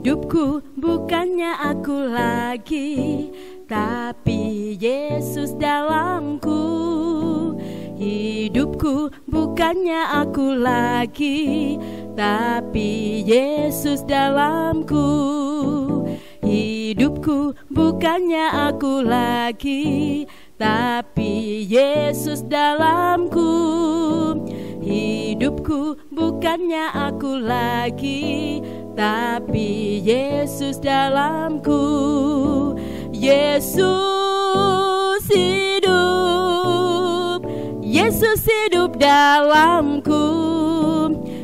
Hidupku bukannya aku lagi, tapi Yesus dalamku. Hidupku bukannya aku lagi, tapi Yesus dalamku. Hidupku bukannya aku lagi, tapi Yesus dalamku. Hidupku bukannya aku lagi, tapi Yesus dalamku. Yesus hidup, Yesus hidup dalamku.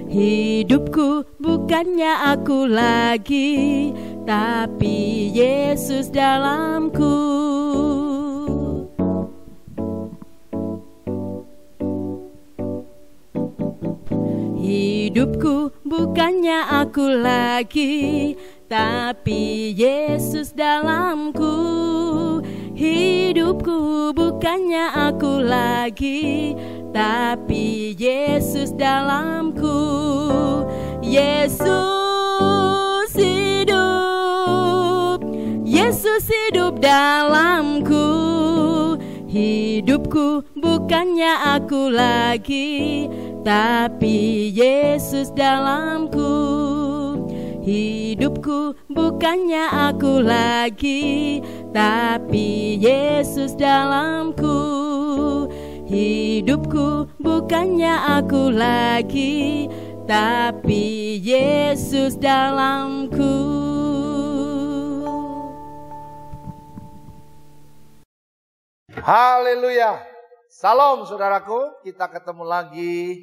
Hidupku bukannya aku lagi, tapi Yesus dalamku. Hidupku bukannya aku lagi, tapi Yesus dalamku. Hidupku bukannya aku lagi, tapi Yesus dalamku. Yesus hidup, Yesus hidup dalamku. Hidupku bukannya aku lagi, tapi Yesus dalamku. Hidupku bukannya aku lagi, tapi Yesus dalamku. Hidupku bukannya aku lagi, tapi Yesus dalamku. Haleluya. Salam saudaraku, kita ketemu lagi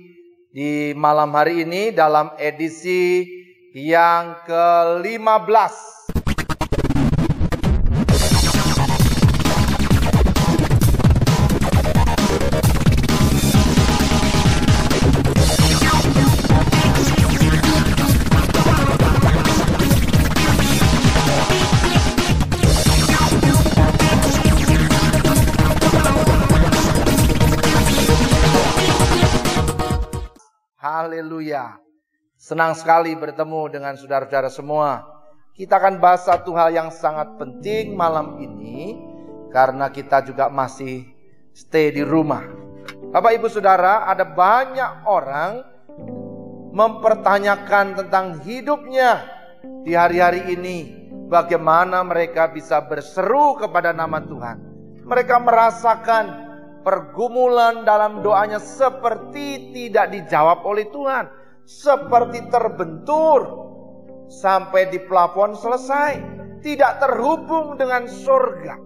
di malam hari ini dalam edisi yang ke-15. Haleluya. Senang sekali bertemu dengan saudara-saudara semua. Kita akan bahas satu hal yang sangat penting malam ini, karena kita juga masih stay di rumah. Bapak ibu saudara, ada banyak orang mempertanyakan tentang hidupnya di hari-hari ini. Bagaimana mereka bisa berseru kepada nama Tuhan. Mereka merasakan pergumulan dalam doanya seperti tidak dijawab oleh Tuhan, seperti terbentur sampai di plafon selesai, tidak terhubung dengan surga.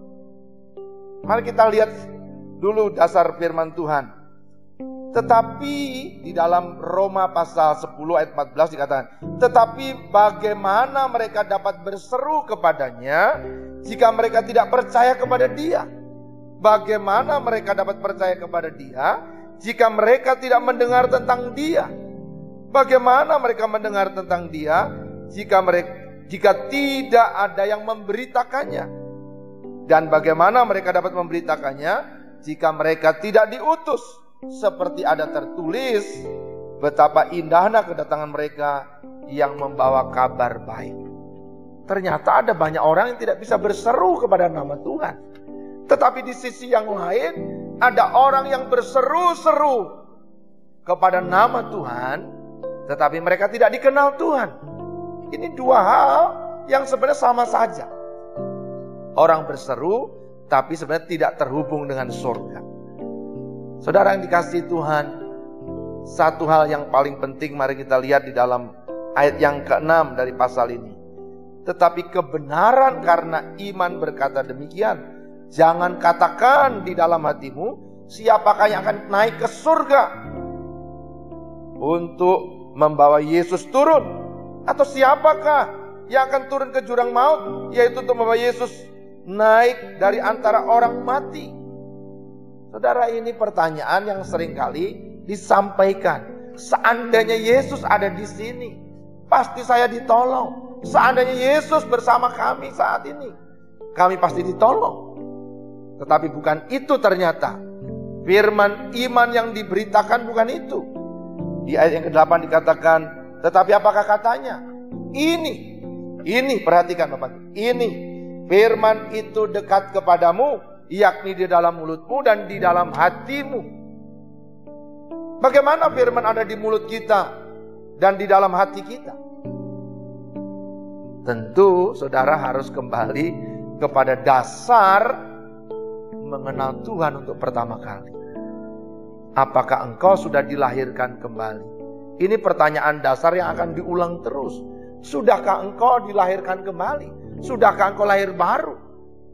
Mari kita lihat dulu dasar firman Tuhan. Tetapi di dalam Roma pasal 10 ayat 14 dikatakan, tetapi bagaimana mereka dapat berseru kepadanya jika mereka tidak percaya kepada Dia? Bagaimana mereka dapat percaya kepada Dia jika mereka tidak mendengar tentang Dia? Bagaimana mereka mendengar tentang Dia jika tidak ada yang memberitakannya? Dan bagaimana mereka dapat memberitakannya jika mereka tidak diutus? Seperti ada tertulis, betapa indahnya kedatangan mereka yang membawa kabar baik. Ternyata ada banyak orang yang tidak bisa berseru kepada nama Tuhan. Tetapi di sisi yang lain, ada orang yang berseru-seru kepada nama Tuhan, tetapi mereka tidak dikenal Tuhan. Ini dua hal yang sebenarnya sama saja. Orang berseru, tapi sebenarnya tidak terhubung dengan surga. Saudara yang dikasihi Tuhan, satu hal yang paling penting mari kita lihat di dalam ayat yang ke-6 dari pasal ini. Tetapi kebenaran karena iman berkata demikian. Jangan katakan di dalam hatimu, siapakah yang akan naik ke surga untuk membawa Yesus turun? Atau siapakah yang akan turun ke jurang maut, yaitu untuk membawa Yesus naik dari antara orang mati? Saudara, ini pertanyaan yang seringkali disampaikan. Seandainya Yesus ada di sini, pasti saya ditolong. Seandainya Yesus bersama kami saat ini, kami pasti ditolong. Tetapi bukan itu ternyata. Firman iman yang diberitakan bukan itu. Di ayat yang ke-8 dikatakan, tetapi apakah katanya? Ini Ini perhatikan Bapak. Ini firman itu dekat kepadamu, yakni di dalam mulutmu dan di dalam hatimu. Bagaimana firman ada di mulut kita dan di dalam hati kita? Tentu saudara harus kembali kepada dasar mengenal Tuhan untuk pertama kali. Apakah engkau sudah dilahirkan kembali? Ini pertanyaan dasar yang akan diulang terus. Sudahkah engkau dilahirkan kembali? Sudahkah engkau lahir baru?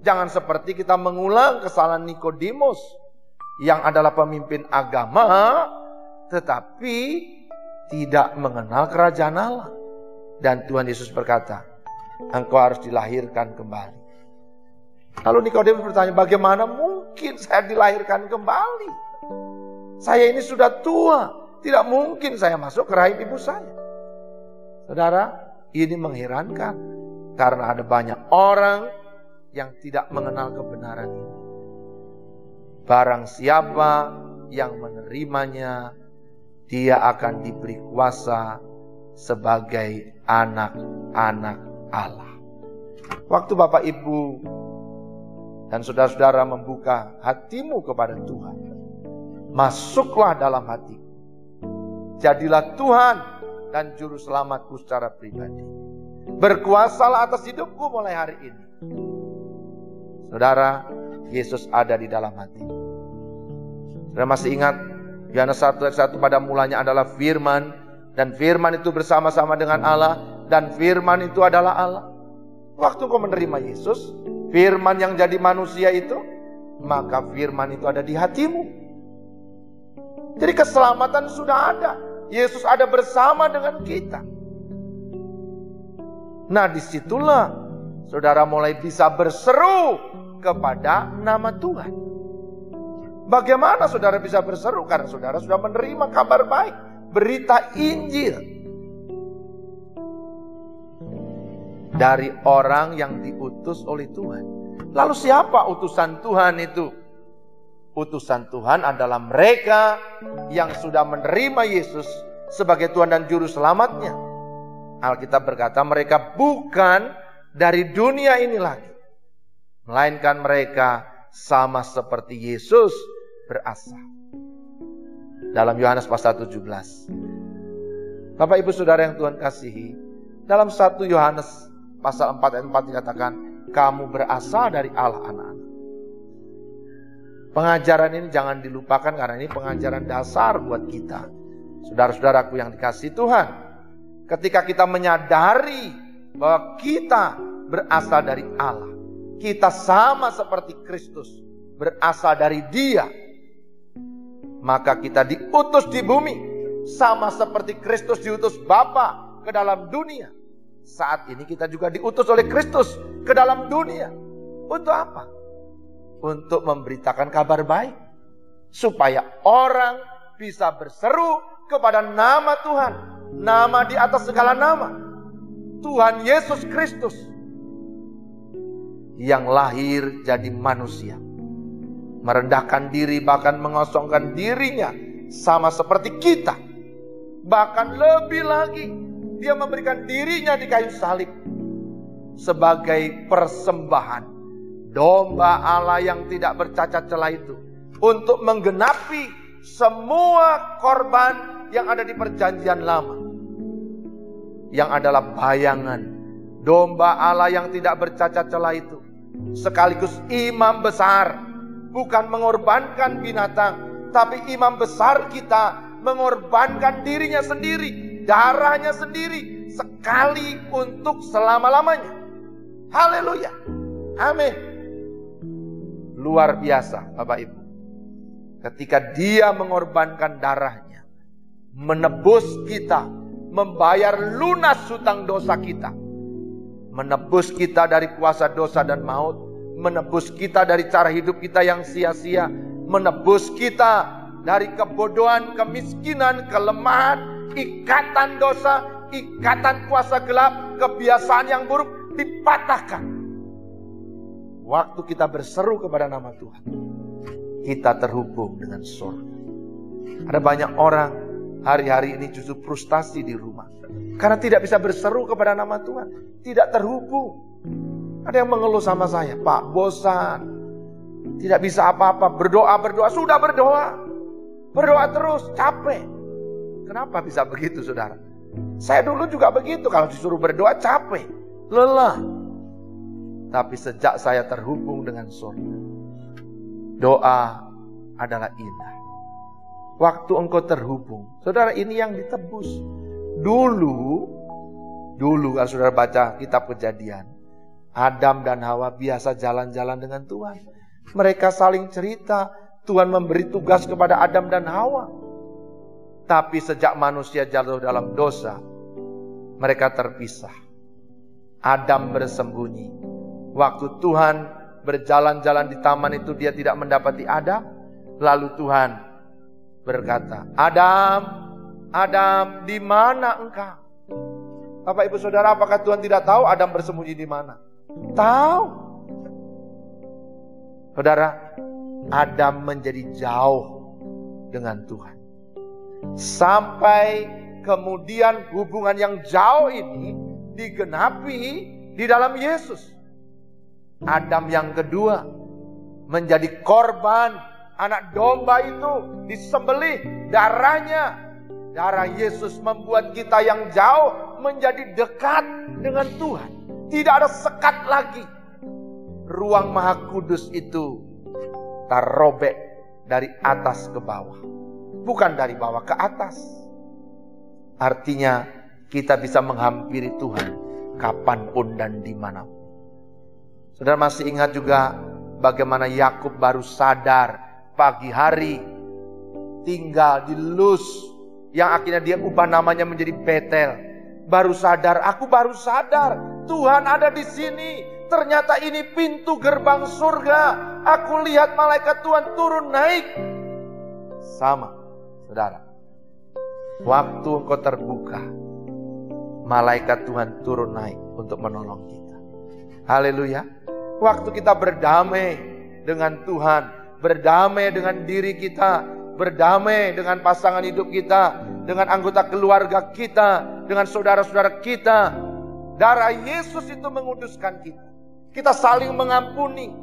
Jangan seperti kita mengulang kesalahan Nikodemus yang adalah pemimpin agama, tetapi tidak mengenal kerajaan Allah. Dan Tuhan Yesus berkata, engkau harus dilahirkan kembali. Lalu Nikodemus bertanya, bagaimana mungkin saya dilahirkan kembali? Saya ini sudah tua, tidak mungkin saya masuk ke rahim ibu saya. Saudara, ini mengherankan karena ada banyak orang yang tidak mengenal kebenaran ini. Barang siapa yang menerimanya, dia akan diberi kuasa sebagai anak-anak Allah. Waktu Bapak Ibu dan saudara-saudara membuka hatimu kepada Tuhan, masuklah dalam hati. Jadilah Tuhan dan juru selamatku secara pribadi. Berkuasalah atas hidupku mulai hari ini. Saudara, Yesus ada di dalam hati. Saudara masih ingat Yohanes 1 ayat 1, pada mulanya adalah firman, dan firman itu bersama-sama dengan Allah, dan firman itu adalah Allah. Waktu kau menerima Yesus, firman yang jadi manusia itu, maka firman itu ada di hatimu. Jadi keselamatan sudah ada. Yesus ada bersama dengan kita. Nah, disitulah saudara mulai bisa berseru kepada nama Tuhan. Bagaimana saudara bisa berseru? Karena saudara sudah menerima kabar baik, berita Injil dari orang yang diutus oleh Tuhan. Lalu siapa utusan Tuhan itu? Utusan Tuhan adalah mereka yang sudah menerima Yesus sebagai Tuhan dan Juru Selamatnya. Alkitab berkata mereka bukan dari dunia ini lagi, melainkan mereka sama seperti Yesus berasal. Dalam Yohanes pasal 17. Bapak Ibu Saudara yang Tuhan kasihi, dalam 1 Yohanes pasal 4 ayat 4 dikatakan, kamu berasal dari Allah anak-anak. Pengajaran ini jangan dilupakan karena ini pengajaran dasar buat kita. Saudara-saudaraku yang dikasihi Tuhan, ketika kita menyadari bahwa kita berasal dari Allah, kita sama seperti Kristus, berasal dari Dia, maka kita diutus di bumi, sama seperti Kristus diutus Bapa ke dalam dunia. Saat ini kita juga diutus oleh Kristus ke dalam dunia. Untuk apa? Untuk memberitakan kabar baik, supaya orang bisa berseru kepada nama Tuhan, nama di atas segala nama, Tuhan Yesus Kristus, yang lahir jadi manusia, merendahkan diri, bahkan mengosongkan dirinya sama seperti kita. Bahkan lebih lagi, Dia memberikan dirinya di kayu salib sebagai persembahan, domba Allah yang tidak bercacat celah itu, untuk menggenapi semua korban yang ada di perjanjian lama, yang adalah bayangan domba Allah yang tidak bercacat celah itu, sekaligus imam besar. Bukan mengorbankan binatang, tapi imam besar kita mengorbankan dirinya sendiri, darahnya sendiri, sekali untuk selama-lamanya. Haleluya, amin. Luar biasa Bapak Ibu, ketika Dia mengorbankan darahnya, menebus kita, membayar lunas hutang dosa kita, menebus kita dari kuasa dosa dan maut, menebus kita dari cara hidup kita yang sia-sia, menebus kita dari kebodohan, kemiskinan, kelemahan, ikatan dosa, ikatan kuasa gelap, kebiasaan yang buruk dipatahkan. Waktu kita berseru kepada nama Tuhan, kita terhubung dengan surga. Ada banyak orang hari-hari ini justru frustasi di rumah. Karena tidak bisa berseru kepada nama Tuhan. Tidak terhubung. Ada yang mengeluh sama saya, Pak, bosan. Tidak bisa apa-apa, berdoa, sudah berdoa. Berdoa terus, capek. Kenapa bisa begitu, saudara? Saya dulu juga begitu, kalau disuruh berdoa capek, lelah. Tapi sejak saya terhubung dengan surga, doa adalah indah. Waktu engkau terhubung, saudara, ini yang ditebus. Dulu kalau saudara baca kitab Kejadian, Adam dan Hawa biasa jalan-jalan dengan Tuhan. Mereka saling cerita, Tuhan memberi tugas kepada Adam dan Hawa. Tapi sejak manusia jatuh dalam dosa, mereka terpisah. Adam bersembunyi. Waktu Tuhan berjalan-jalan di taman itu, dia tidak mendapati Adam. Lalu Tuhan berkata, Adam, di mana engkau? Bapak, Ibu, Saudara, apakah Tuhan tidak tahu Adam bersembunyi di mana? Tahu. Saudara, Adam menjadi jauh dengan Tuhan. Sampai kemudian hubungan yang jauh ini digenapi di dalam Yesus. Adam yang kedua menjadi korban, anak domba itu disembelih, darahnya. Darah Yesus membuat kita yang jauh menjadi dekat dengan Tuhan. Tidak ada sekat lagi. Ruang Maha Kudus itu terrobek dari atas ke bawah, bukan dari bawah ke atas. Artinya kita bisa menghampiri Tuhan kapanpun dan dimanapun. Saudara masih ingat juga bagaimana Yakub baru sadar pagi hari tinggal di Luz, yang akhirnya dia ubah namanya menjadi Betel. Aku baru sadar Tuhan ada di sini. Ternyata ini pintu gerbang surga. Aku lihat malaikat Tuhan turun naik. Sama, saudara. Waktu engkau terbuka, malaikat Tuhan turun naik untuk menolong kita. Haleluya. Waktu kita berdamai dengan Tuhan, berdamai dengan diri kita, berdamai dengan pasangan hidup kita, dengan anggota keluarga kita, dengan saudara-saudara kita, darah Yesus itu menguduskan kita. Kita saling mengampuni.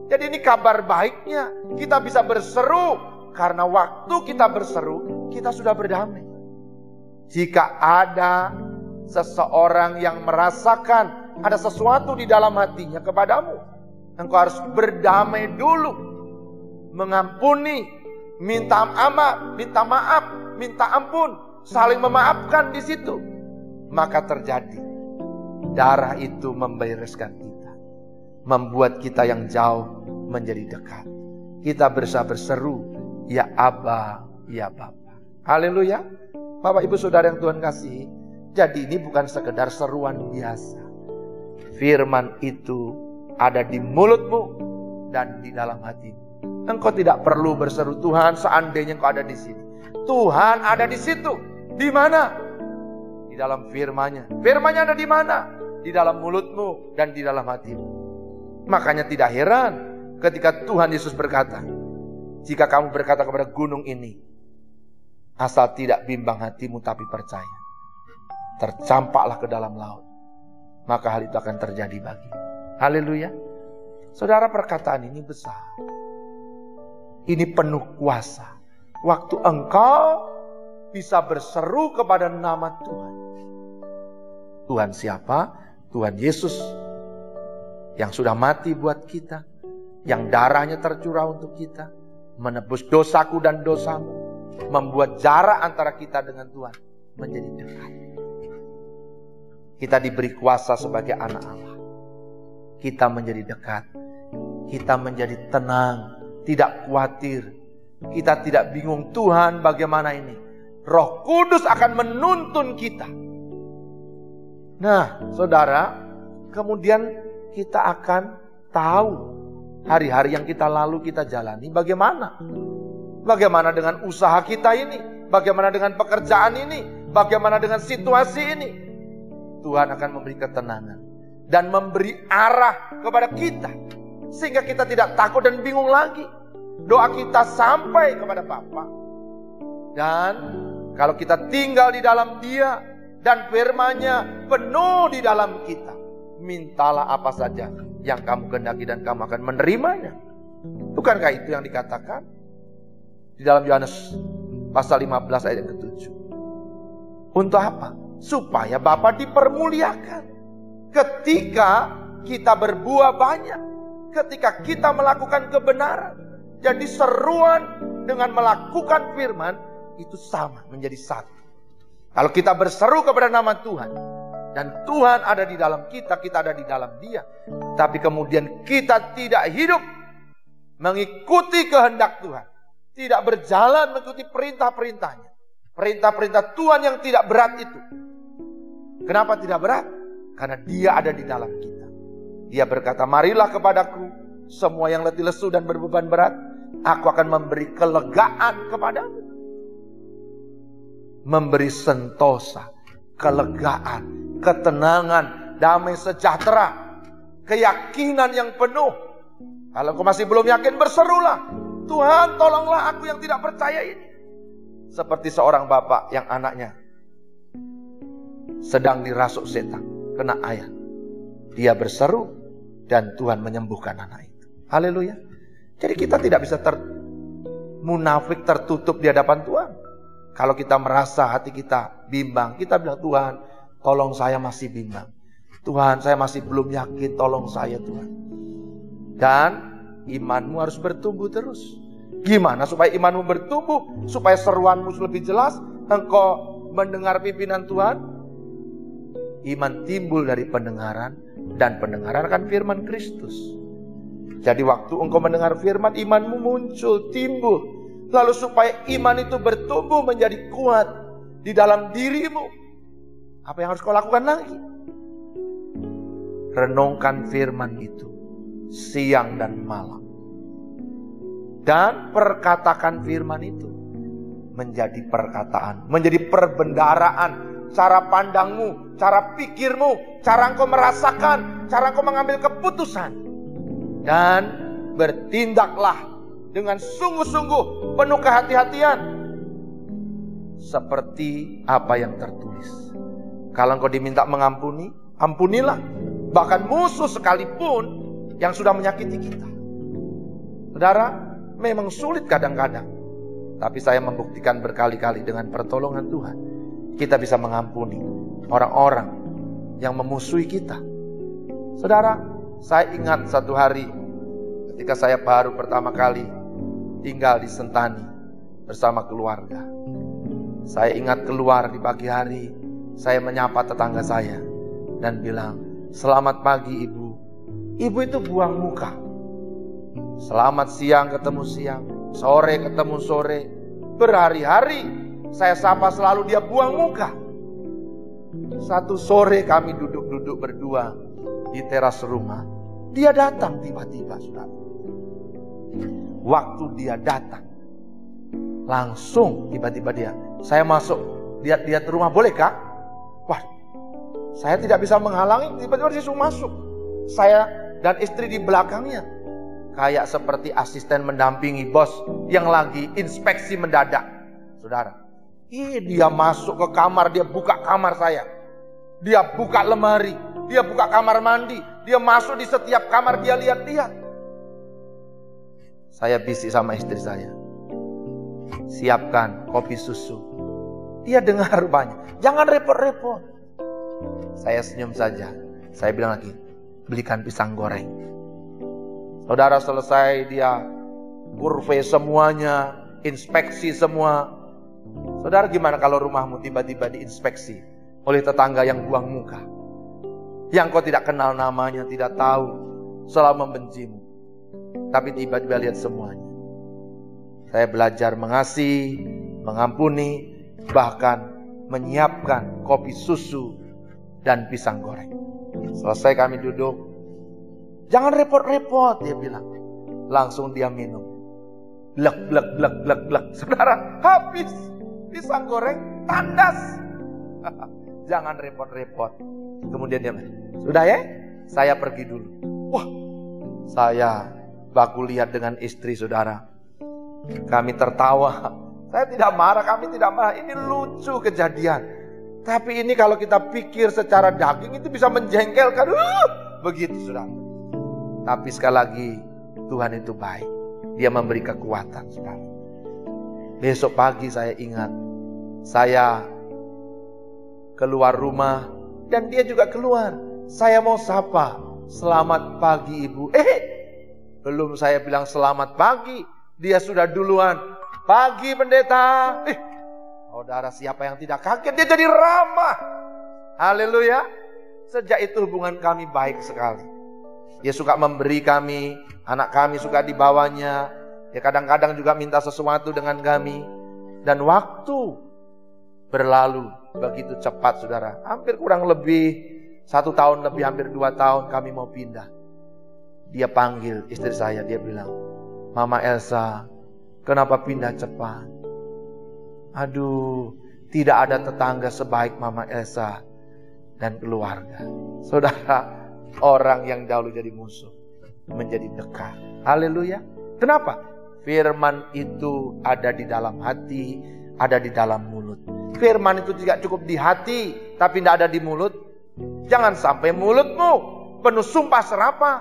Jadi ini kabar baiknya. Kita bisa berseru, karena waktu kita berseru, kita sudah berdamai. Jika ada seseorang yang merasakan ada sesuatu di dalam hatinya kepadamu, engkau harus berdamai dulu, mengampuni, minta maaf, minta ampun, saling memaafkan di situ. Maka terjadi darah itu membereskan kita, membuat kita yang jauh menjadi dekat. Kita bisa berseru, ya Aba, ya Bapa. Haleluya. Bapak, Ibu, Saudara yang Tuhan kasihi, jadi ini bukan sekedar seruan biasa. Firman itu ada di mulutmu dan di dalam hatimu. Engkau tidak perlu berseru, Tuhan, seandainya engkau ada di sini. Tuhan ada di situ. Di mana? Di dalam firman-Nya. Firman-Nya ada di mana? Di dalam mulutmu dan di dalam hatimu. Makanya tidak heran ketika Tuhan Yesus berkata, jika kamu berkata kepada gunung ini, asal tidak bimbang hatimu tapi percaya, tercampaklah ke dalam laut, maka hal itu akan terjadi bagimu. Haleluya. Saudara, perkataan ini besar. Ini penuh kuasa. Waktu engkau bisa berseru kepada nama Tuhan. Tuhan siapa? Tuhan Yesus, yang sudah mati buat kita, yang darahnya tercurah untuk kita, menebus dosaku dan dosamu, membuat jarak antara kita dengan Tuhan menjadi dekat. Kita diberi kuasa sebagai anak Allah. Kita menjadi dekat. Kita menjadi tenang, tidak khawatir. Kita tidak bingung, Tuhan bagaimana ini? Roh Kudus akan menuntun kita. Nah, saudara, kemudian kita akan tahu hari-hari yang kita lalu kita jalani bagaimana. Bagaimana dengan usaha kita ini? Bagaimana dengan pekerjaan ini? Bagaimana dengan situasi ini? Tuhan akan memberi ketenangan dan memberi arah kepada kita, sehingga kita tidak takut dan bingung lagi. Doa kita sampai kepada Bapa, dan Kalau kita tinggal di dalam Dia dan firman-Nya penuh di dalam kita, mintalah apa saja yang kamu kehendaki dan kamu akan menerimanya. Bukankah itu yang dikatakan di dalam Yohanes pasal 15 ayat yang ke-7? Untuk apa? Supaya Bapa dipermuliakan. Ketika kita berbuah banyak, ketika kita melakukan kebenaran. Jadi seruan dengan melakukan firman itu sama, menjadi satu. Kalau kita berseru kepada nama Tuhan, dan Tuhan ada di dalam kita, kita ada di dalam Dia. Tapi kemudian kita tidak hidup mengikuti kehendak Tuhan. Tidak berjalan mengikuti perintah-perintahnya. Perintah-perintah Tuhan yang tidak berat itu. Kenapa tidak berat? Karena Dia ada di dalam kita. Dia berkata, marilah kepadaku semua yang letih lesu dan berbeban berat. Aku akan memberi kelegaan kepadamu. Memberi sentosa, kelegaan, ketenangan, damai sejahtera, keyakinan yang penuh. Kalau kau masih belum yakin, berserulah, Tuhan tolonglah aku yang tidak percaya ini. Seperti seorang bapak yang anaknya sedang dirasuk setan, kena air. Dia berseru dan Tuhan menyembuhkan anak itu. Haleluya. Jadi kita tidak bisa munafik, tertutup di hadapan Tuhan. Kalau kita merasa hati kita bimbang, kita bilang, Tuhan tolong saya masih bimbang. Tuhan saya masih belum yakin, tolong saya Tuhan. Dan imanmu harus bertumbuh terus. Gimana supaya imanmu bertumbuh? Supaya seruanmu lebih jelas, engkau mendengar pimpinan Tuhan. Iman timbul dari pendengaran, dan pendengaran akan firman Kristus. Jadi waktu engkau mendengar firman, imanmu muncul, timbul. Lalu supaya iman itu bertumbuh menjadi kuat di dalam dirimu, apa yang harus kau lakukan lagi? Renungkan firman itu siang dan malam. Dan perkatakan firman itu menjadi perkataan, menjadi perbendaharaan. Cara pandangmu, cara pikirmu, cara engkau merasakan, cara engkau mengambil keputusan. Dan bertindaklah dengan sungguh-sungguh, penuh kehati-hatian, seperti apa yang tertulis. Kalau engkau diminta mengampuni, ampunilah. Bahkan musuh sekalipun yang sudah menyakiti kita. Saudara, memang sulit kadang-kadang. Tapi saya membuktikan berkali-kali dengan pertolongan Tuhan, kita bisa mengampuni orang-orang yang memusuhi kita. Saudara, saya ingat satu hari ketika saya baru pertama kali tinggal di Sentani bersama keluarga. Saya ingat keluar di pagi hari, saya menyapa tetangga saya dan bilang, selamat pagi ibu. Ibu itu buang muka. Selamat siang ketemu siang, sore ketemu sore. Berhari-hari saya sapa selalu, dia buang muka. Satu sore kami duduk-duduk berdua di teras rumah. Dia datang tiba-tiba, saudara. Waktu dia datang, langsung tiba-tiba saya masuk, lihat rumah, boleh kak? Wah, saya tidak bisa menghalangi, tiba-tiba dia suruh masuk. Saya dan istri di belakangnya, kayak seperti asisten mendampingi bos yang lagi inspeksi mendadak. Saudara, dia masuk ke kamar, dia buka kamar saya, dia buka lemari, dia buka kamar mandi, dia masuk di setiap kamar, dia lihat-lihat. Saya bisik sama istri saya, siapkan kopi susu. Dia dengar rupanya, jangan repot-repot. Saya senyum saja. Saya bilang lagi, belikan pisang goreng. Saudara, selesai dia survei semuanya, inspeksi semua. Saudara, gimana kalau rumahmu tiba-tiba diinspeksi oleh tetangga yang buang muka, yang kau tidak kenal namanya, tidak tahu, selalu membencimu, tapi tiba-tiba lihat semuanya. Saya belajar mengasihi, mengampuni, bahkan menyiapkan kopi susu dan pisang goreng. Selesai kami duduk, jangan repot-repot, dia bilang. Langsung dia minum. Blek, blek, blek, blek, blek. Saudara, habis pisang goreng, tandas. Jangan repot-repot. Kemudian dia bilang, sudah ya, saya pergi dulu. Wah, saya baku lihat dengan istri, saudara. Kami tertawa. Saya tidak marah, kami tidak marah. Ini lucu kejadian. Tapi ini kalau kita pikir secara daging itu bisa menjengkelkan. Begitu saudara. Tapi sekali lagi Tuhan itu baik. Dia memberi kekuatan saudara. Besok pagi saya ingat, saya keluar rumah dan dia juga keluar. Saya mau sapa, selamat pagi ibu. Belum saya bilang selamat pagi, dia sudah duluan. Pagi pendeta. Saudara, siapa yang tidak kaget? Dia jadi ramah. Haleluya. Sejak itu hubungan kami baik sekali. Dia suka memberi kami, anak kami suka dibawanya. Dia kadang-kadang juga minta sesuatu dengan kami. Dan waktu berlalu begitu cepat saudara. Hampir kurang lebih 1 tahun lebih, hampir 2 tahun kami mau pindah. Dia panggil istri saya, dia bilang, Mama Elsa, kenapa pindah cepat? Aduh, tidak ada tetangga sebaik Mama Elsa dan keluarga. Saudara, orang yang dahulu jadi musuh menjadi dekat. Haleluya. Kenapa? Firman itu ada di dalam hati, ada di dalam mulut. Firman itu tidak cukup di hati, tapi tidak ada di mulut. Jangan sampai mulutmu penuh sumpah serapah,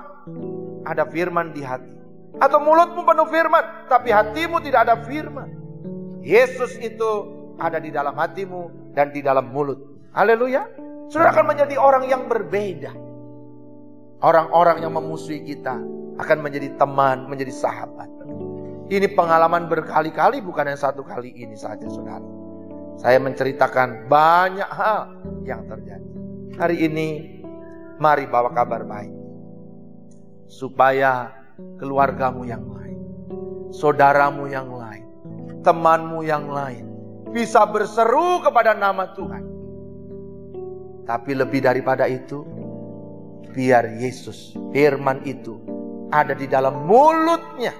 ada firman di hati. Atau mulutmu penuh firman, tapi hatimu tidak ada firman. Yesus itu ada di dalam hatimu dan di dalam mulut. Haleluya. Saudara akan menjadi orang yang berbeda. Orang-orang yang memusuhi kita akan menjadi teman, menjadi sahabat. Ini pengalaman berkali-kali, bukan yang 1 kali ini saja saudara. Saya menceritakan banyak hal yang terjadi. Hari ini mari bawa kabar baik. Supaya keluargamu yang lain, saudaramu yang lain, temanmu yang lain bisa berseru kepada nama Tuhan. Tapi lebih daripada itu, biar Yesus, firman itu ada di dalam mulutnya,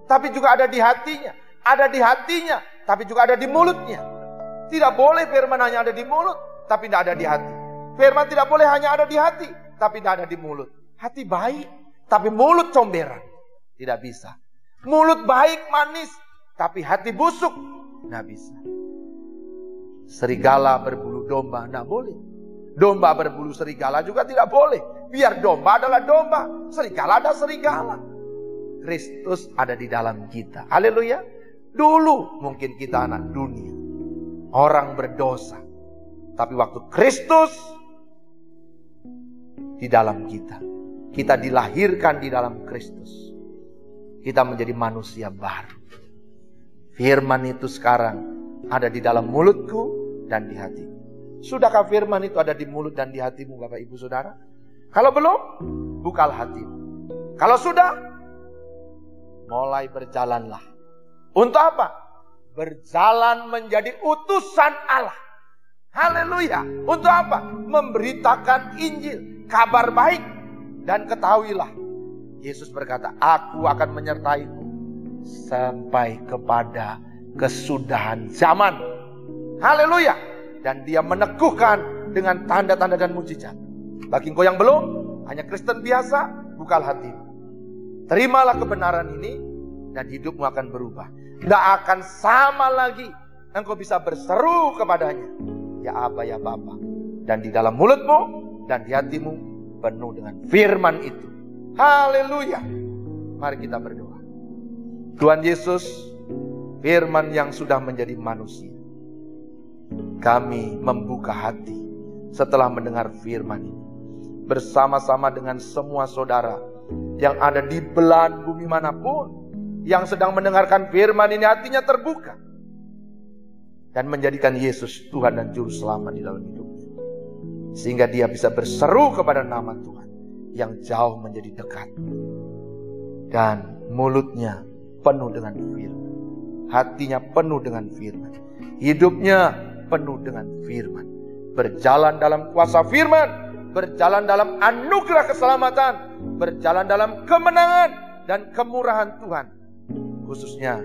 tapi juga ada di hatinya. Ada di hatinya, tapi juga ada di mulutnya. Tidak boleh firman hanya ada di mulut, tapi tidak ada di hati. Firman tidak boleh hanya ada di hati, tapi tidak ada di mulut. Hati baik, tapi mulut comberan. Tidak bisa. Mulut baik, manis, tapi hati busuk. Tidak bisa. Serigala berbulu domba, tidak boleh. Domba berbulu serigala juga tidak boleh. Biar domba adalah domba, serigala ada serigala. Kristus ada di dalam kita. Haleluya. Dulu mungkin kita anak dunia, orang berdosa. Tapi waktu Kristus di dalam kita, kita dilahirkan di dalam Kristus, kita menjadi manusia baru. Firman itu sekarang ada di dalam mulutku dan di hatiku. Sudahkah firman itu ada di mulut dan di hatimu Bapak Ibu Saudara? Kalau belum, bukalah hatimu. Kalau sudah, mulai berjalanlah. Untuk apa? Berjalan menjadi utusan Allah. Haleluya. Untuk apa? Memberitakan Injil, kabar baik. Dan ketahuilah, Yesus berkata, aku akan menyertaimu sampai kepada kesudahan zaman. Haleluya. Dan dia meneguhkan dengan tanda-tanda dan mujizat. Bagi engkau yang belum, hanya Kristen biasa, bukalah hatimu. Terimalah kebenaran ini dan hidupmu akan berubah. Tidak akan sama lagi. Engkau bisa berseru kepadanya, ya Aba, ya Bapa. Dan di dalam mulutmu dan di hatimu penuh dengan firman itu. Haleluya. Mari kita berdoa. Tuhan Yesus, firman yang sudah menjadi manusia, kami membuka hati setelah mendengar firman ini. Bersama-sama dengan semua saudara yang ada di belahan bumi manapun, yang sedang mendengarkan firman ini, hatinya terbuka. Dan menjadikan Yesus Tuhan dan Juru Selamat di dalam hidupnya. Sehingga dia bisa berseru kepada nama Tuhan yang jauh menjadi dekat. Dan mulutnya penuh dengan firman. Hatinya penuh dengan firman. Hidupnya penuh dengan firman. Berjalan dalam kuasa firman. Berjalan dalam anugerah keselamatan. Berjalan dalam kemenangan dan kemurahan Tuhan. Khususnya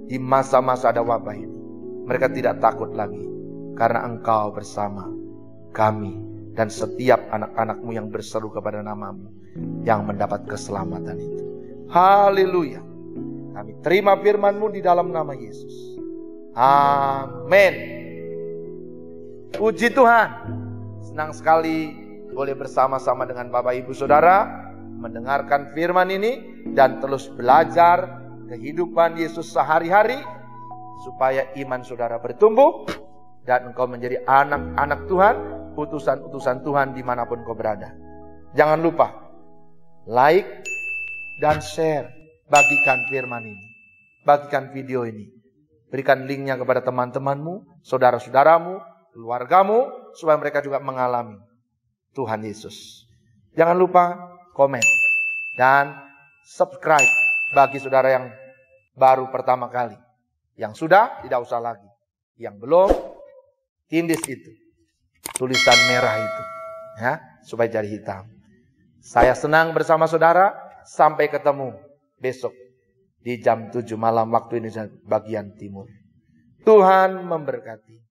di masa-masa ada wabah ini. Mereka tidak takut lagi. Karena engkau bersama kami. Dan setiap anak-anakmu yang berseru kepada namamu. Yang mendapat keselamatan itu. Haleluya. Kami terima firman-Mu di dalam nama Yesus. Amin. Puji Tuhan. Senang sekali boleh bersama-sama dengan Bapak Ibu Saudara mendengarkan firman ini dan terus belajar kehidupan Yesus sehari-hari supaya iman saudara bertumbuh dan engkau menjadi anak-anak Tuhan, utusan-utusan Tuhan dimanapun kau berada. Jangan lupa like dan share, bagikan firman ini, bagikan video ini, berikan linknya kepada teman-temanmu, saudara-saudaramu, keluargamu, supaya mereka juga mengalami Tuhan Yesus. Jangan lupa komen dan subscribe bagi saudara yang baru pertama kali. Yang sudah, tidak usah lagi. Yang belum, tindis itu, tulisan merah itu, ya, supaya jadi hitam. Saya senang bersama saudara. Sampai ketemu besok di jam 7 malam waktu Indonesia bagian timur. Tuhan memberkati.